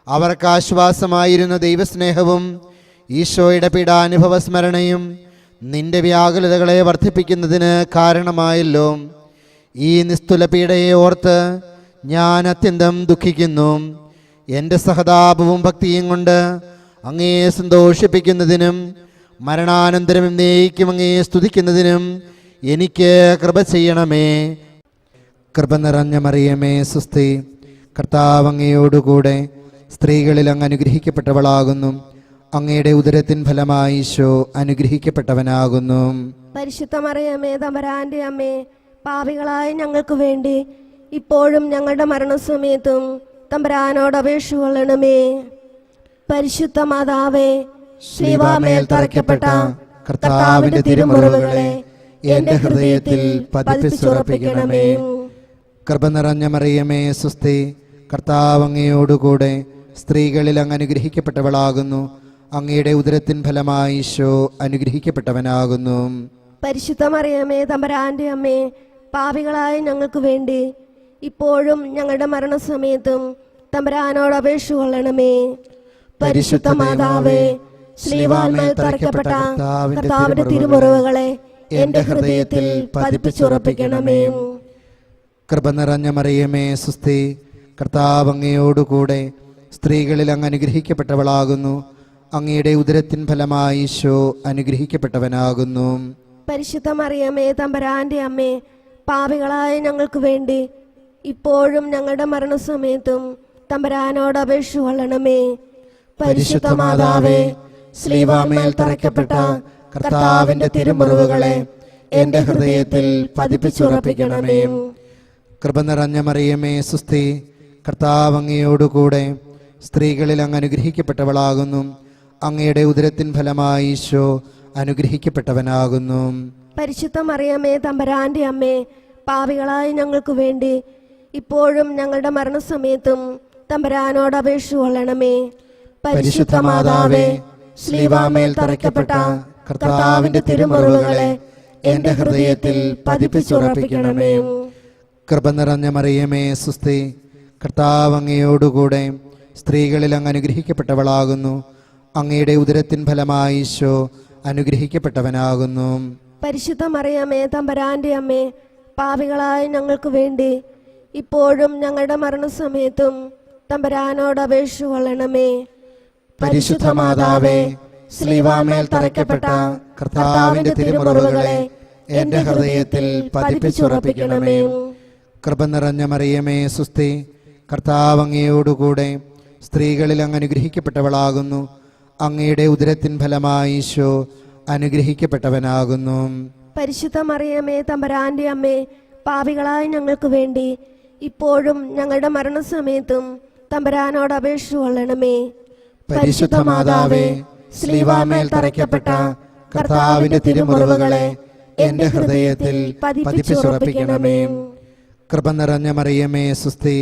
അവർക്ക് ആശ്വാസമായിരുന്ന ദൈവസ്നേഹവും ഈശോയുടെ പീഡാനുഭവ സ്മരണയും നിന്റെ വ്യാകുലതകളെ വർദ്ധിപ്പിക്കുന്നതിന് കാരണമായല്ലോ. ഈ നിസ്തുല പീഡയെ ഓർത്ത് ഞാൻ അത്യന്തം ദുഃഖിക്കുന്നു. എൻ്റെ സഹതാപവും ഭക്തിയും കൊണ്ട് അങ്ങയെ സന്തോഷിപ്പിക്കുന്നതിനും മരണാനന്തരം എന്നേക്കും അങ്ങയെ സ്തുതിക്കുന്നതിനും എനിക്ക് കൃപ ചെയ്യണമേ. കൃപ നിറഞ്ഞ മറിയമേ സുസ്തി, കർത്താവ് അങ്ങയോടുകൂടെ സ്ത്രീകളിൽ അങ്ങ് അനുഗ്രഹിക്കപ്പെട്ടവളാകുന്നു. അങ്ങയുടെ ഉദരത്തിൻ ഫലമായി ഈശോ അനുഗ്രഹിക്കപ്പെട്ടവനാകുന്നു. പരിശുദ്ധ മറിയമേ തമ്പുരാന്റെ അമ്മേ, പാപികളായ ഞങ്ങൾക്ക് വേണ്ടി ഇപ്പോഴും ഞങ്ങളുടെ മരണസമയത്തും തമ്പുരാനോട് അപേക്ഷ കൊള്ളണമേ. പരിശുദ്ധ മാതാവേ, ശ്ലീവാമേൽ തറയ്ക്കപ്പെട്ട കർത്താവിന്റെ തിരുമുറിവുകളെ എന്റെ ഹൃദയത്തിൽ പതിപ്പിച്ചുറപ്പിക്കണമേ. കൃപ നിറഞ്ഞ മറിയമേ സുസ്തി, കർത്താവ് അങ്ങയോടുകൂടെ സ്ത്രീകളിൽ അങ്ങ് അനുഗ്രഹിക്കപ്പെട്ടവളാകുന്നു. അങ്ങയുടെ ഉദരത്തിൻ ഫലമായി ഈശോ അനുഗ്രഹിക്കപ്പെട്ടവനാകുന്നു. പരിശുദ്ധ മറിയമേ തമ്പുരാന്റെ അമ്മേ, പാപികളായ ഞങ്ങൾക്ക് വേണ്ടി ഇപ്പോഴും ഞങ്ങളുടെ മരണസമയത്തും തമ്പുരാനോട് അപേക്ഷ കൊള്ളണമേ. പരിശുദ്ധ മാതാവേ, ശ്ലീവാമേൽ തറയ്ക്കപ്പെട്ട കർത്താവിന്റെ തിരുമുറിവുകളെ എന്റെ ഹൃദയത്തിൽ പതിപ്പിച്ചുറപ്പിക്കണമേ. കൃപ നിറഞ്ഞ മറിയമേ സുസ്തി, കർത്താവ് അങ്ങയോടുകൂടെ സ്ത്രീകളിൽ അങ്ങ് അനുഗ്രഹിക്കപ്പെട്ടവളാകുന്നു. അങ്ങയുടെ ഉദരത്തിൻ ഫലമായി ഈശോ അനുഗ്രഹിക്കപ്പെട്ടവനാകുന്നു. പരിശുദ്ധ മറിയമേ തമ്പുരാന്റെ അമ്മേ, പാപികളായ ഞങ്ങൾക്ക് വേണ്ടി ഇപ്പോഴും ഞങ്ങളുടെ മരണസമയത്തും തമ്പുരാനോട് അപേക്ഷ കൊള്ളണമേ. പരിശുദ്ധ മാതാവേ, ശ്ലീവാമേൽ തറയ്ക്കപ്പെട്ട കർത്താവിന്റെ തിരുമുറിവുകളെ എന്റെ ഹൃദയത്തിൽ പതിപ്പിച്ചുറപ്പിക്കണമേ. കൃപ നിറഞ്ഞ മറിയമേ സുസ്തി, കർത്താവ് അങ്ങയോടുകൂടെ സ്ത്രീകളിൽ അങ്ങ് അനുഗ്രഹിക്കപ്പെട്ടവളാകുന്നു. അങ്ങയുടെ ഉദരത്തിൻ ഫലമായി ഈശോ അനുഗ്രഹിക്കപ്പെട്ടവനാകുന്നു. പരിശുദ്ധ മറിയമേ തമ്പുരാന്റെ അമ്മേ, പാപികളായ ഞങ്ങൾക്ക് വേണ്ടി ഇപ്പോഴും ഞങ്ങളുടെ മരണസമയത്തും തമ്പരാനോട് അപേക്ഷിച്ചു കൊള്ളണമേ. പരിശുദ്ധ മാതാവേ, ശ്ലീവാമേൽ തറയ്ക്കപ്പെട്ട കർത്താവിന്റെ തിരുമുറിവുകളെ എന്റെ ഹൃദയത്തിൽ പതിപ്പിച്ചുറപ്പിക്കണമേ. കൃപ നിറഞ്ഞ മറിയമേ സുസ്തി, കർത്താവ് അങ്ങയോടുകൂടെ സ്ത്രീകളിൽ അങ്ങ് അനുഗ്രഹിക്കപ്പെട്ടവളാകുന്നു. അങ്ങയുടെ ഉദരത്തിൻ ഫലമായി ഈശോ അനുഗ്രഹിക്കപ്പെട്ടവനാകുന്നു. പരിശുദ്ധ മറിയമേ തമ്പരാന്റെ അമ്മേ, പാപികളായ ഞങ്ങൾക്ക് വേണ്ടി ഇപ്പോഴും ഞങ്ങളുടെ മരണസമയത്തും തമ്പരാനോട് അപേക്ഷിച്ചു കൊള്ളണമേ. പരിശുദ്ധ മാതാവേ, ശ്ലീവാമേൽ തറയ്ക്കപ്പെട്ട കർത്താവിന്റെ തിരുമുറിവുകളെ എന്റെ ഹൃദയത്തിൽ പതിപ്പിച്ചുറപ്പിക്കണമേ. കൃപ നിറഞ്ഞ മറിയമേ സുസ്തി, കർത്താവ് അങ്ങയോടുകൂടെ സ്ത്രീകളിൽ അങ്ങ് അനുഗ്രഹിക്കപ്പെട്ടവളാകുന്നു. അങ്ങയുടെ ഉദരത്തിൻ ഫലമായി ഈശോ അനുഗ്രഹിക്കപ്പെട്ടവനാകുന്നു. പരിശുദ്ധ മറിയമേ തമ്പരാന്റെ അമ്മേ, പാപികളായ ഞങ്ങൾക്ക് വേണ്ടി ഇപ്പോഴും ഞങ്ങളുടെ മരണസമയത്തും തമ്പരാനോട് അപേക്ഷിച്ചു കൊള്ളണമേ. പരിശുദ്ധ മാതാവേ, ശ്ലീവാമേൽ തറയ്ക്കപ്പെട്ട കർത്താവിന്റെ തിരുമുറിവുകളെ എന്റെ ഹൃദയത്തിൽ പതിപ്പിച്ചുറപ്പിക്കണമേ. കൃപ നിറഞ്ഞ മറിയമേ സുസ്തി,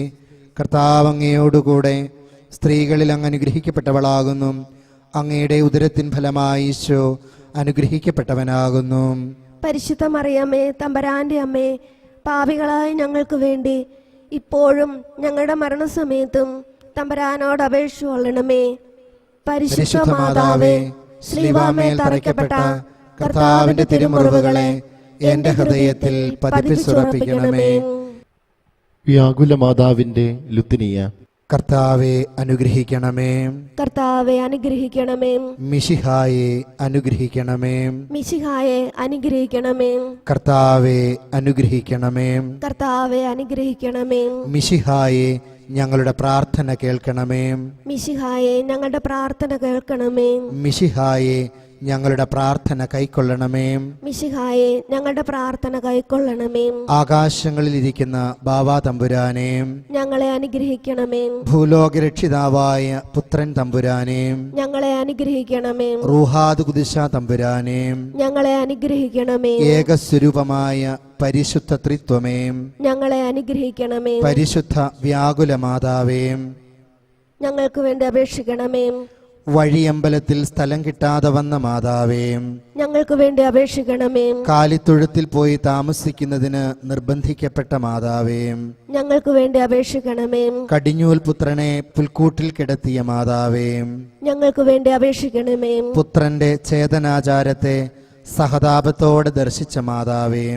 കർത്താവ് അങ്ങയോടുകൂടെ സ്ത്രീകളിൽ അങ്ങ് അനുഗ്രഹിക്കപ്പെട്ടവളാകുന്നു. അങ്ങയുടെ ഉദരത്തിൻ ഫലമായി ഈശോ അനുഗ്രഹിക്കപ്പെട്ടവനാകുന്നു. പരിശുദ്ധ മറിയമേ തമ്പരാന്റെ അമ്മേ, പാപികളായ ഞങ്ങൾക്ക് വേണ്ടി ഇപ്പോഴും ഞങ്ങളുടെ മരണസമയത്തും തമ്പരാനോട് അപേക്ഷിച്ചു കൊള്ളണമേ. പരിശുദ്ധ മാതാവേ, ശ്ലീവാമേൽ തറയ്ക്കപ്പെട്ട കർത്താവിന്റെ തിരുമുറിവുകളെ എന്റെ ഹൃദയത്തിൽ പതിപ്പിച്ചുറപ്പിക്കണമേ. വ്യാകുല മാതാവിന്റെ ലുത്തിനിയ. കർത്താവെ അനുഗ്രഹിക്കണമേ. കർത്താവെ അനുഗ്രഹിക്കണമേ. മിശിഹായെ അനുഗ്രഹിക്കണമേ. മിശിഹായെ അനുഗ്രഹിക്കണമേ. കർത്താവെ അനുഗ്രഹിക്കണമേ. കർത്താവെ അനുഗ്രഹിക്കണമേ. മിശിഹായെ ഞങ്ങളുടെ പ്രാർത്ഥന കേൾക്കണമേ. മിശിഹായെ ഞങ്ങളുടെ പ്രാർത്ഥന കേൾക്കണമേ. മിശിഹായെ ഞങ്ങളുടെ പ്രാർത്ഥന കൈക്കൊള്ളണമേ. മിശിഹായെ ഞങ്ങളുടെ പ്രാർത്ഥന കൈക്കൊള്ളണമേ. ആകാശങ്ങളിലിരിക്കുന്ന ബാവാ തമ്പുരാനെ, ഞങ്ങളെ അനുഗ്രഹിക്കണമേ. ഭൂലോകരക്ഷിതാവായ പുത്രൻ തമ്പുരാനെ, ഞങ്ങളെ അനുഗ്രഹിക്കണമേ. റൂഹാദ് കുദിശ തമ്പുരാനെ, ഞങ്ങളെ അനുഗ്രഹിക്കണമേ. ഏകസ്വരൂപമായ പരിശുദ്ധ ത്രിത്വമേ, ഞങ്ങളെ അനുഗ്രഹിക്കണമേ. പരിശുദ്ധ വ്യാകുല മാതാവേ, ഞങ്ങൾക്ക് വേണ്ടി അപേക്ഷിക്കണമേ. വഴിയമ്പലത്തിൽ സ്ഥലം കിട്ടാതെ വന്ന മാതാവേ, ഞങ്ങൾക്ക് വേണ്ടി അപേക്ഷിക്കണമേ. കാലിത്തൊഴുത്തിൽ പോയി താമസിക്കുന്നതിന് നിർബന്ധിക്കപ്പെട്ട മാതാവേ, ഞങ്ങൾക്ക് വേണ്ടി അപേക്ഷിക്കണമേ. കടിഞ്ഞൂൽ പുത്രനെ പുൽക്കൂട്ടിൽ കിടത്തിയ മാതാവേ, ഞങ്ങൾക്ക് വേണ്ടി അപേക്ഷിക്കണമേ. പുത്രന്റെ ചേതനാചാരത്തെ സഹതാപത്തോടെ ദർശിച്ച മാതാവേ,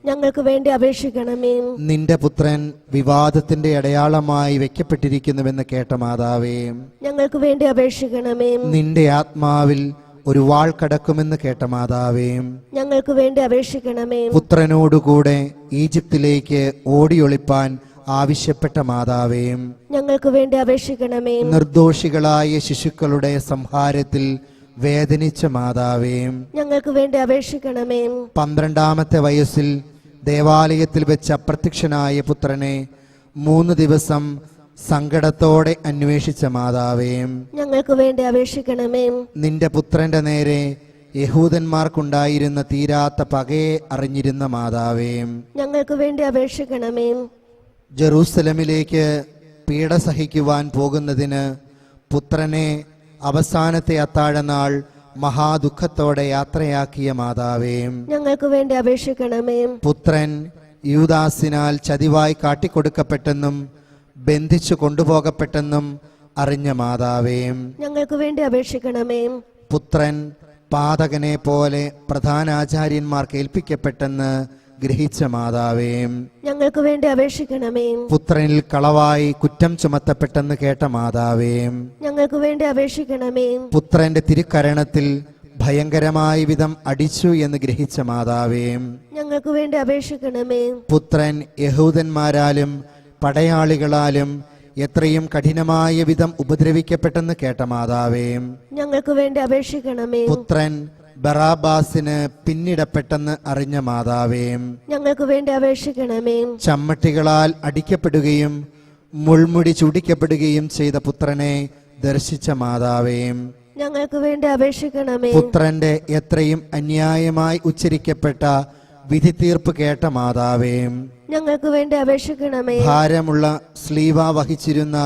ഞങ്ങൾക്ക് വേണ്ടി അപേക്ഷിക്കണമേ. നിന്റെ പുത്രൻ വിവാദത്തിന്റെ അടയാളമായി വെക്കപ്പെട്ടിരിക്കുന്നുവെന്ന് കേട്ട മാതാവേ, ഞങ്ങൾക്ക് വേണ്ടി അപേക്ഷിക്കണമേ. നിന്റെ ആത്മാവിൽ ഒരു വാൾ കടക്കുമെന്ന് കേട്ട മാതാവേ, ഞങ്ങൾക്ക് വേണ്ടി അപേക്ഷിക്കണമേ. പുത്രനോടുകൂടെ ഈജിപ്തിലേക്ക് ഓടിയൊളിപ്പാൻ ആവശ്യപ്പെട്ട മാതാവേ, ഞങ്ങൾക്ക് വേണ്ടി അപേക്ഷിക്കണമേ. നിർദോഷികളായ ശിശുക്കളുടെ സംഹാരത്തിൽ വേദനിച്ച മാതാവേ, ഞങ്ങൾക്ക് വേണ്ടി അപേക്ഷിക്കണമേ. 12-ാമത്തെ വയസ്സിൽ ദേവാലയത്തിൽ വെച്ച് അപ്രത്യക്ഷനായ പുത്രനെ 3 ദിവസം സങ്കടത്തോടെ അന്വേഷിച്ച മാതാവേ, ഞങ്ങൾക്ക് വേണ്ടി അപേക്ഷിക്കണമേ. നിന്റെ പുത്രന്റെ നേരെ യഹൂദന്മാർക്കുണ്ടായിരുന്ന തീരാത്ത പകയെ അറിഞ്ഞിരുന്ന മാതാവേ, ഞങ്ങൾക്ക് വേണ്ടി അപേക്ഷിക്കണമേ. ജെറൂസലമിലേക്ക് പീഡ സഹിക്കുവാൻ പോകുന്നതിന് പുത്രനെ അവസാനത്തെ അത്താഴനാൾ മഹാദുഃഖത്തോടെ യാത്രയാക്കിയ മാതാവേ, ഞങ്ങൾക്ക് വേണ്ടി അപേക്ഷിക്കണമേ. പുത്രൻ യൂദാസിനാൽ ചതിവായി കാട്ടിക്കൊടുക്കപ്പെട്ടെന്നും ബന്ധിച്ചു കൊണ്ടുപോകപ്പെട്ടെന്നും അറിഞ്ഞ മാതാവേ, ഞങ്ങൾക്ക് വേണ്ടി അപേക്ഷിക്കണമേ. പുത്രൻ പാതകനെ പോലെ പ്രധാനാചാര്യന്മാർക്ക് ഏൽപ്പിക്കപ്പെട്ടെന്ന് ഗ്രഹിച്ച മാതാവേ, ഞങ്ങൾക്ക് വേണ്ടി അപേക്ഷിക്കണമേ. പുത്രനിൽ കളവായി കുറ്റം ചുമത്തപ്പെട്ടെന്ന് കേട്ട മാതാവേ, ഞങ്ങൾക്ക് വേണ്ടി അപേക്ഷിക്കണമേ. പുത്രന്റെ തിരുക്കരണത്തിൽ ഭയങ്കരമായ വിധം അടിച്ചു എന്ന് ഗ്രഹിച്ച മാതാവേ, ഞങ്ങൾക്ക് വേണ്ടി അപേക്ഷിക്കണമേ. പുത്രൻ യഹൂദന്മാരാലും പടയാളികളാലും എത്രയും കഠിനമായ വിധം ഉപദ്രവിക്കപ്പെട്ടെന്ന് കേട്ട മാതാവേ, ഞങ്ങൾക്ക് വേണ്ടി അപേക്ഷിക്കണമേ. പുത്രൻ ബറാബാസിന് പിന്നിടപ്പെട്ടെന്ന് അറിഞ്ഞ മാതാവേ, ഞങ്ങൾക്ക് വേണ്ടി അപേക്ഷിക്കണമേ. ചമ്മട്ടികളാൽ അടിക്കപ്പെടുകയും മുൾമുടി ചൂടിക്കപ്പെടുകയും ചെയ്ത പുത്രനെ ദർശിച്ച മാതാവേ, ഞങ്ങൾക്ക് വേണ്ടി അപേക്ഷിക്കണമേ. പുത്രന്റെ എത്രയും അന്യായമായി ഉച്ചരിക്കപ്പെട്ട വിധി തീർപ്പ് കേട്ട മാതാവേ, ഞങ്ങൾക്ക് വേണ്ടി അപേക്ഷിക്കണമേ. ഭാരമുള്ള സ്ലീവ വഹിച്ചിരുന്ന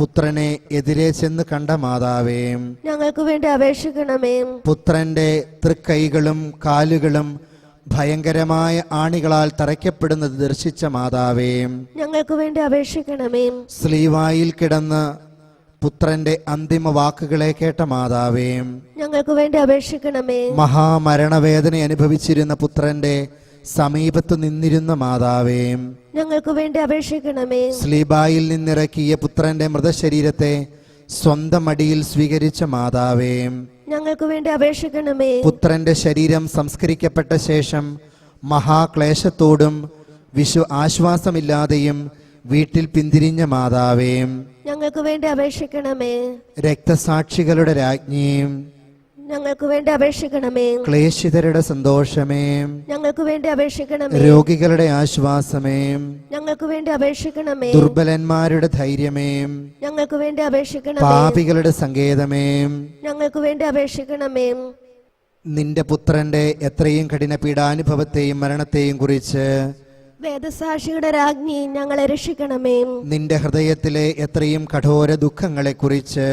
പുത്രനെ എതിരെ ചെന്ന് കണ്ട മാതാവേ, ഞങ്ങൾക്ക് വേണ്ടി അപേക്ഷിക്കണമേ. പുത്രന്റെ തൃക്കൈകളും കാലുകളും ഭയങ്കരമായ ആണികളാൽ തറയ്ക്കപ്പെടുന്നത് ദർശിച്ച മാതാവേ, ഞങ്ങൾക്ക് വേണ്ടി അപേക്ഷിക്കണമേ. സ്ലീവായിൽ കിടന്ന് പുത്രന്റെ അന്തിമ വാക്കുകളെ കേട്ട മാതാവേ, ഞങ്ങൾക്ക് വേണ്ടി അപേക്ഷിക്കണമേ. മഹാമരണവേദന അനുഭവിച്ചിരുന്ന പുത്രന്റെ സമീപത്തു നിന്നിരുന്ന മാതാവേ, ഞങ്ങൾക്ക് വേണ്ടി അപേക്ഷിക്കണമേ. സ്ലീബായിൽ നിന്നിറക്കിയ പുത്രന്റെ മൃതശരീരത്തെ സ്വന്തം അടിയിൽ സ്വീകരിച്ച മാതാവേ, ഞങ്ങൾക്ക് വേണ്ടി അപേക്ഷിക്കണമേ. പുത്രന്റെ ശരീരം സംസ്കരിക്കപ്പെട്ട ശേഷം മഹാക്ലേശത്തോടും ആശ്വാസമില്ലാതെയും വീട്ടിൽ പിന്തിരിഞ്ഞ മാതാവേ, ഞങ്ങൾക്ക് വേണ്ടി അപേക്ഷിക്കണമേ. രക്തസാക്ഷികളുടെ രാജ്ഞിയും ഞങ്ങൾക്ക് വേണ്ടി അപേക്ഷിക്കണമേ. ക്ലേശിതരുടെ സന്തോഷമേ, ഞങ്ങൾക്ക് വേണ്ടി അപേക്ഷിക്കണമേ. രോഗികളുടെ ആശ്വാസമേ, ഞങ്ങൾക്ക് വേണ്ടി അപേക്ഷിക്കണമേ. ദുർബലന്മാരുടെ ധൈര്യമേ, ഞങ്ങൾക്ക് വേണ്ടി അപേക്ഷിക്കണമേ. പാപികളുടെ സങ്കേതമേ, ഞങ്ങൾക്ക് വേണ്ടി അപേക്ഷിക്കണമേ. നിന്റെ പുത്രന്റെ എത്രയും കഠിന പീഡാനുഭവത്തെയും മരണത്തെയും കുറിച്ച് വേദസാക്ഷിയുടെ രാജ്ഞി ഞങ്ങളെ രക്ഷിക്കണമേ. നിന്റെ ഹൃദയത്തിലെ എത്രയും കഠോര ദുഃഖങ്ങളെ കുറിച്ച്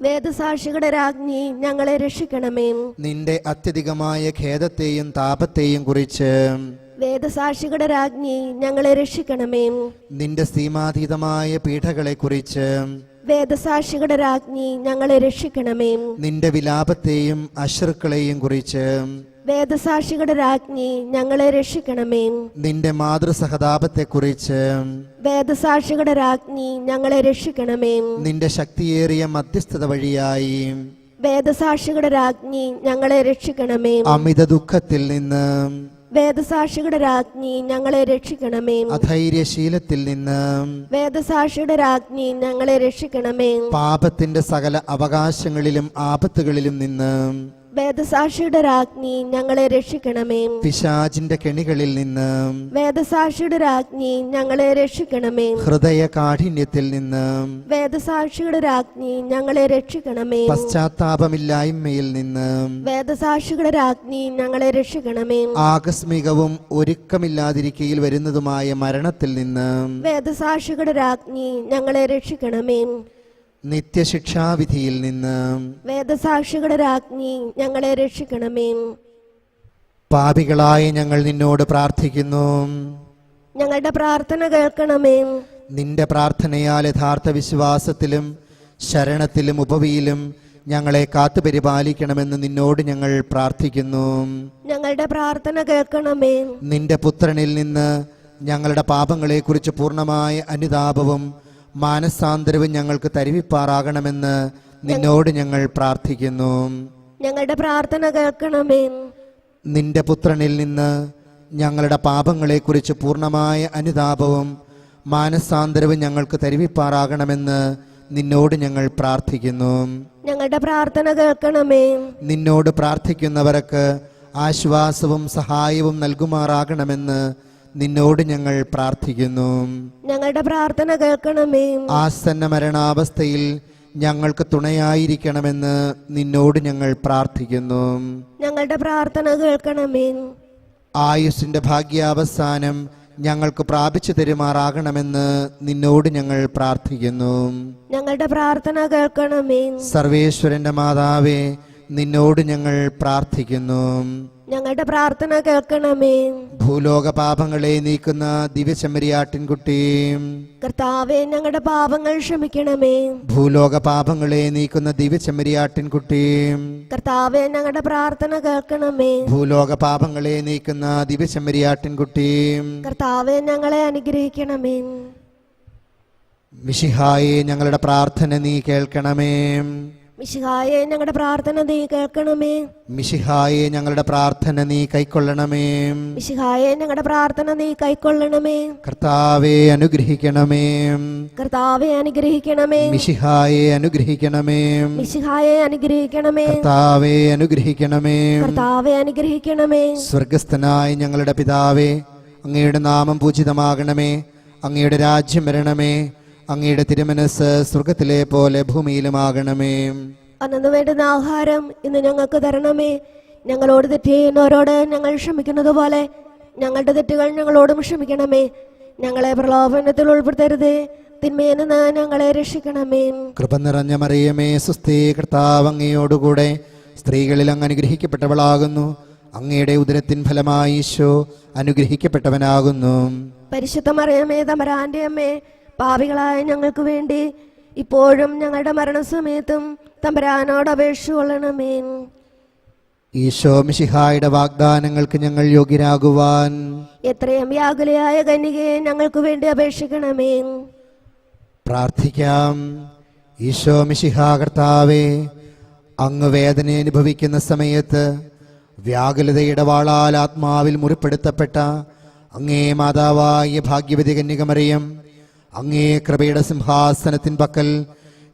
വേദസാക്ഷിയുടെ രാജ്ഞി ഞങ്ങളെ രക്ഷിക്കണമേ. നിന്റെ അത്യധികമായ ഖേദത്തെയും താപത്തെയും കുറിച്ച് വേദസാക്ഷിയുടെ രാജ്ഞി ഞങ്ങളെ രക്ഷിക്കണമേ. നിന്റെ സീമാതീതമായ പീഡകളെ കുറിച്ച് വേദസാക്ഷിയുടെ രാജ്ഞി ഞങ്ങളെ രക്ഷിക്കണമേ. നിന്റെ വിലാപത്തെയും അശ്രുക്കളെയും കുറിച്ച് വേദസാക്ഷിയുടെ രാജ്ഞി ഞങ്ങളെ രക്ഷിക്കണമേ. നിന്റെ മാതൃസഹതാപത്തെക്കുറിച്ച് വേദസാക്ഷിയുടെ രാജ്ഞി ഞങ്ങളെ രക്ഷിക്കണമേ. നിന്റെ ശക്തിയേറിയ മധ്യസ്ഥത വഴിയായി വേദസാക്ഷിയുടെ രാജ്ഞി ഞങ്ങളെ രക്ഷിക്കണമേ. അമിത ദുഃഖത്തിൽ നിന്ന് വേദസാക്ഷിയുടെ രാജ്ഞി ഞങ്ങളെ രക്ഷിക്കണമേ. അധൈര്യശീലത്തിൽ നിന്ന് വേദസാക്ഷിയുടെ രാജ്ഞി ഞങ്ങളെ രക്ഷിക്കണമേ. പാപത്തിന്റെ സകല അവകാശങ്ങളിലും ആപത്തുകളിലും നിന്ന് വേദസാക്ഷിയുടെ രാജ്ഞി ഞങ്ങളെ രക്ഷിക്കണമേ. പിശാചിന്റെ കെണികളിൽ നിന്ന് വേദസാക്ഷിയുടെ രാജ്ഞി ഞങ്ങളെ രക്ഷിക്കണമേ. ഹൃദയ കാഠിന്യത്തിൽ നിന്ന് വേദസാക്ഷിയുടെ രാജ്ഞി ഞങ്ങളെ രക്ഷിക്കണമേ. പശ്ചാത്താപമില്ലായ്മയിൽ നിന്ന് വേദസാക്ഷിയുടെ രാജ്ഞി ഞങ്ങളെ രക്ഷിക്കണമേ. ആകസ്മികവും ഒരുക്കമില്ലാതിരിക്കയിൽ വരുന്നതുമായ മരണത്തിൽ നിന്ന് വേദസാക്ഷിയുടെ രാജ്ഞി ഞങ്ങളെ രക്ഷിക്കണമേ. നിത്യശിക്ഷാവിധിയിൽ നിന്ന് വേദസാക്ഷിയുടെ രാജ്ഞി ഞങ്ങളെ രക്ഷിക്കണമേ. പാപികളായ ഞങ്ങൾ നിന്നോട് പ്രാർത്ഥിക്കുന്നു. ഞങ്ങളുടെ പ്രാർത്ഥന കേൾക്കണമേ. നിന്റെ പ്രാർത്ഥനയാൽ യഥാർത്ഥ വിശ്വാസത്തിലും ശരണത്തിലും ഉപവിയിലും ഞങ്ങളെ കാത്തുപരിപാലിക്കണമെന്ന് നിന്നോട് ഞങ്ങൾ പ്രാർത്ഥിക്കുന്നു. ഞങ്ങളുടെ പ്രാർത്ഥന കേൾക്കണമേ. നിന്റെ പുത്രനിൽ നിന്ന് ഞങ്ങളുടെ പാപങ്ങളെക്കുറിച്ച് പൂർണ്ണമായ അനുതാപവും മാനസാന്തരവും ഞങ്ങൾക്ക് തരുവിപ്പാറാകണമെന്ന് നിന്നോട് ഞങ്ങൾ പ്രാർത്ഥിക്കുന്നു. ഞങ്ങളുടെ പ്രാർത്ഥന കേൾക്കണമേ. നിന്റെ പുത്രനിൽ നിന്ന് ഞങ്ങളുടെ പാപങ്ങളെക്കുറിച്ച് പൂർണ്ണമായ അനുതാപവും മാനസാന്തരവും ഞങ്ങൾക്ക് തരുവിപ്പാറാകണമെന്ന് നിന്നോട് ഞങ്ങൾ പ്രാർത്ഥിക്കുന്നു. ഞങ്ങളുടെ പ്രാർത്ഥന കേൾക്കണമേ. നിന്നോട് പ്രാർത്ഥിക്കുന്നവർക്ക് ആശ്വാസവും സഹായവും നൽകുമാറാകണമെന്ന് നിന്നോട് ഞങ്ങൾ പ്രാർത്ഥിക്കുന്നു. ഞങ്ങളുടെ പ്രാർത്ഥന കേൾക്കണമേ. ആസന്ന മരണാവസ്ഥയിൽ ഞങ്ങൾക്ക് തുണയായിരിക്കണമെന്ന് നിന്നോട് ഞങ്ങൾ പ്രാർത്ഥിക്കുന്നു. ഞങ്ങളുടെ പ്രാർത്ഥന കേൾക്കണമേ. ആയുസ്സിന്റെ ഭാഗ്യാവസാനം ഞങ്ങൾക്ക് പ്രാപിച്ചു തരുമാറാകണമെന്ന് നിന്നോട് ഞങ്ങൾ പ്രാർത്ഥിക്കുന്നു. ഞങ്ങളുടെ പ്രാർത്ഥന കേൾക്കണമേ. സർവേശ്വരന്റെ മാതാവേ, നിന്നോട് ഞങ്ങൾ പ്രാർത്ഥിക്കുന്നു. ഞങ്ങളുടെ പ്രാർത്ഥന കേൾക്കണമേ. ഭൂലോക പാപങ്ങളെ നീക്കുന്ന ദിവ്യചെമ്മരിയാട്ടിൻകുട്ടി, കർത്താവേ, ഞങ്ങളുടെ പാപങ്ങൾ ക്ഷമിക്കണമേ. ഭൂലോക പാപങ്ങളെ നീക്കുന്ന ദിവ്യചെമ്മരിയാട്ടിൻകുട്ടി, കർത്താവേ, ഞങ്ങളുടെ പ്രാർത്ഥന കേൾക്കണമേ. ഭൂലോക പാപങ്ങളെ നീക്കുന്ന ദിവ്യചെമ്മരിയാട്ടിൻകുട്ടി, കർത്താവേ, ഞങ്ങളെ അനുഗ്രഹിക്കണമേ. മിശിഹായെ, ഞങ്ങളുടെ പ്രാർത്ഥന നീ കേൾക്കണമേ. മിശിഹായെ, ഞങ്ങളുടെ പ്രാർത്ഥന നീ കേൾക്കണമേ. മിശിഹായെ, ഞങ്ങളുടെ പ്രാർത്ഥന നീ കൈക്കൊള്ളണമേ. മിശിഹായെ, ഞങ്ങളുടെ പ്രാർത്ഥന നീ കൈക്കൊള്ളണമേ. കർത്താവെ അനുഗ്രഹിക്കണമേ. കർത്താവെ അനുഗ്രഹിക്കണമേ. മിശിഹായെ അനുഗ്രഹിക്കണമേ. മിശിഹായെ അനുഗ്രഹിക്കണമേ. കർത്താവെ അനുഗ്രഹിക്കണമേ. കർത്താവെ അനുഗ്രഹിക്കണമേ. സ്വർഗസ്ഥനായ ഞങ്ങളുടെ പിതാവേ, അങ്ങയുടെ നാമം പൂജിതമാകണമേ. അങ്ങയുടെ രാജ്യം വരണമേ. അങ്ങയുടെ തിരുമനസ് സ്വർഗത്തിലെ പോലെ ഭൂമിയിലുമാകണമേ. അന്നു വേണ്ടുന്ന ആഹാരം ഇന്ന് ഞങ്ങൾക്ക് തരണമേ. ഞങ്ങളോട് തെറ്റ് ചെയ്യുന്നവരോട് ഞങ്ങൾ ക്ഷമിക്കുന്നത് പോലെ ഞങ്ങളുടെ തെറ്റുകൾ ഞങ്ങളോടും ക്ഷമിക്കണമേ. ഞങ്ങളെ പ്രലോഭനത്തിൽ ഉൾപ്പെടുത്തരുതേ, തിന്മയിൽ നിന്ന് ഞങ്ങളെ രക്ഷിക്കണമേ. കൃപ നിറഞ്ഞ മറിയമേ സുസ്ഥി, കർത്താവ് അങ്ങയോടുകൂടെ സ്ത്രീകളിൽ അങ്ങ് അനുഗ്രഹിക്കപ്പെട്ടവളാകുന്നു. അങ്ങയുടെ ഉദരത്തിൻ ഫലമായി ഈശോ അനുഗ്രഹിക്കപ്പെട്ടവനാകുന്നു. പരിശുദ്ധ മറിയമേ തമ്പുരാന്റെ അമ്മേ, പാപികളായ ഞങ്ങൾക്ക് വേണ്ടി ഇപ്പോഴും ഞങ്ങളുടെ മരണസമയത്തും തമ്പുരാനോട് അപേക്ഷ കൊള്ളണമേ. ഈശോ മിശിഹായുടെ വാഗ്ദാനങ്ങൾക്ക് ഞങ്ങൾ യോഗ്യരാകുവാൻ എത്രയും വ്യാകുലയായ കന്യകയെ ഞങ്ങൾക്ക് വേണ്ടി അപേക്ഷിക്കണമേ. പ്രാർത്ഥിക്കാം. ഈശോ മിശിഹാ കർത്താവേ, അങ്ങ് വേദന അനുഭവിക്കുന്ന സമയത്ത് വ്യാകുലതയുടെ വാളാൽ ആത്മാവിൽ മുറിപ്പെടുത്തപ്പെട്ട അങ്ങേ മാതാവായ ഭാഗ്യവതി കന്യക മറിയം, അങ്ങേ കൃപയുടെ സിംഹാസനത്തിൻ പക്കൽ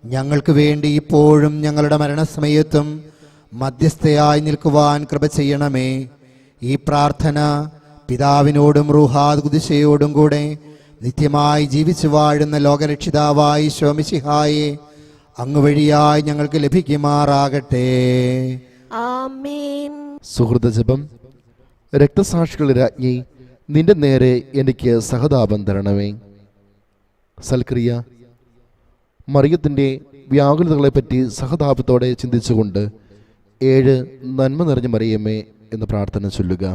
ഞങ്ങൾക്ക് വേണ്ടി ഇപ്പോഴും ഞങ്ങളുടെ മരണസമയത്തും മധ്യസ്ഥയായി നിൽക്കുവാൻ കൃപ ചെയ്യണമേ. ഈ പ്രാർത്ഥന പിതാവിനോടും റൂഹാദ് ഖുദ്സയോടും കൂടെ നിത്യമായി ജീവിച്ചു വാഴുന്ന ലോകരക്ഷിതാവായ ഈശോ മിശിഹായെ അങ്ങ് വഴിയായി ഞങ്ങൾക്ക് ലഭിക്കുമാറാകട്ടെ. ആമേൻ. സുഹൃതജപം. രക്തസാക്ഷികളുടെ രാജ്ഞി, നിന്റെ നേരെ എനിക്ക് സഹതാപം തരണമേ. സൽക്രിയ. മറിയത്തിൻ്റെ വ്യാകുലതകളെപ്പറ്റി സഹതാപത്തോടെ ചിന്തിച്ചുകൊണ്ട് 7 നന്മ നിറഞ്ഞ മറിയമേ എന്ന പ്രാർത്ഥന ചൊല്ലുക.